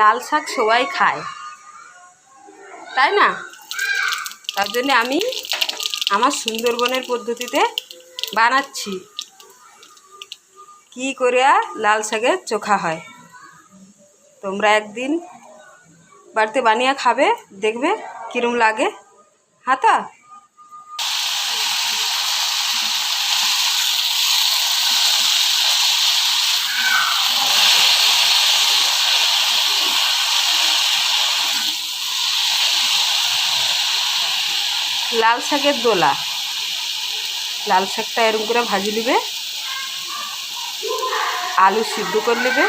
লাল শাক সবাই খায়, তাই না? তার জন্য আমি আমার সুন্দরবনের পদ্ধতিতে বানাচ্ছি কি করে লাল শাকের চোখা হয়। তোমরা একদিন বাড়িতে বানিয়ে খাবে, দেখবে কীরকম লাগে। হাতা লাল শাকের দোলা, লাল শাকটা এরকম করে ভাজি নেবে, আলু সিদ্ধ করে নেবে,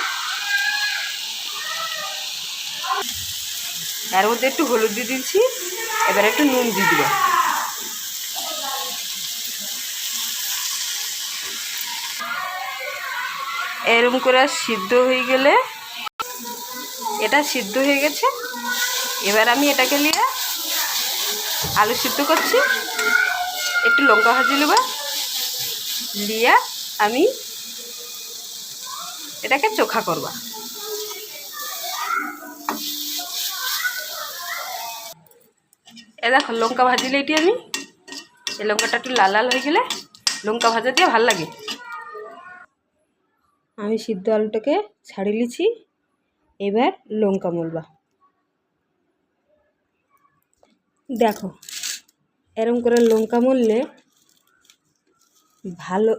এর মধ্যে একটু হলুদ দিয়ে দিচ্ছি, এবার একটু নুন দিয়ে দেবো। এরকম করে সিদ্ধ হয়ে গেলে, এটা সিদ্ধ হয়ে গেছে, এবার আমি এটাকে নিয়ে আলু সিদ্ধ করছি, একটু লঙ্কা ভাজি নেব, নিয়ে আমি এটাকে চোখা করব। এ দেখো লঙ্কা ভাজিলে এটি আমি, এই লঙ্কাটা একটু লাল লাল হয়ে গেলে লঙ্কা ভাজা দিয়ে ভাল লাগে। আমি সিদ্ধ আলুটাকে ছাড়িয়ে নিচ্ছি, এবার লঙ্কা মলবা। দেখো এরকম করে লঙ্কা মললে ভালো,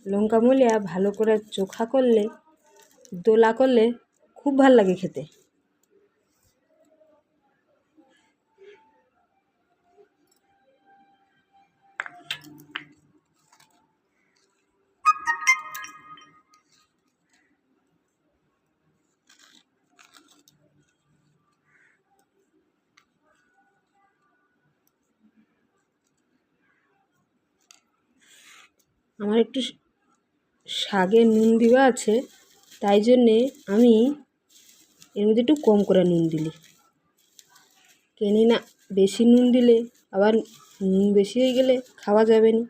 লঙ্কা মলিয়া ভালো করে চোখা করলে, দোলা করলে খুব ভাল লাগে খেতে। আমার একটু শাকে নুন দেওয়া আছে, তাই জন্যে আমি এর মধ্যে একটু কম করে নুন দিলি, কেনি না বেশি নুন দিলে আবার নুন বেশি হয়ে গেলে খাওয়া যাবে না।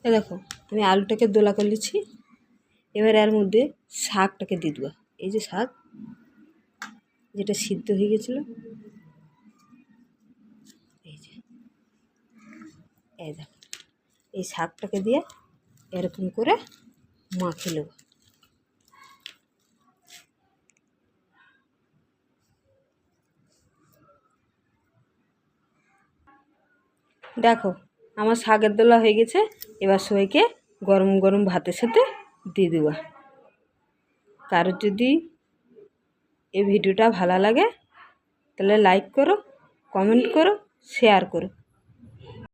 এ দেখো আমি আলুটাকে দোলা করে নিচ্ছি, এবার এর মধ্যে শাকটাকে দিয়ে দেবো। এই যে শাক যেটা সিদ্ধ হয়ে গেছিলো, এই যে এই দেখো এই শাকটাকে দিয়ে এরকম করে মাখে নেব। দেখো আমার শাকের দোলা হয়ে গেছে, এবার সবাইকে গরম গরম ভাতের সাথে দিয়ে দেবো। কারোর যদি এই ভিডিওটা ভালো লাগে তাহলে লাইক করো, কমেন্ট করো, শেয়ার করো।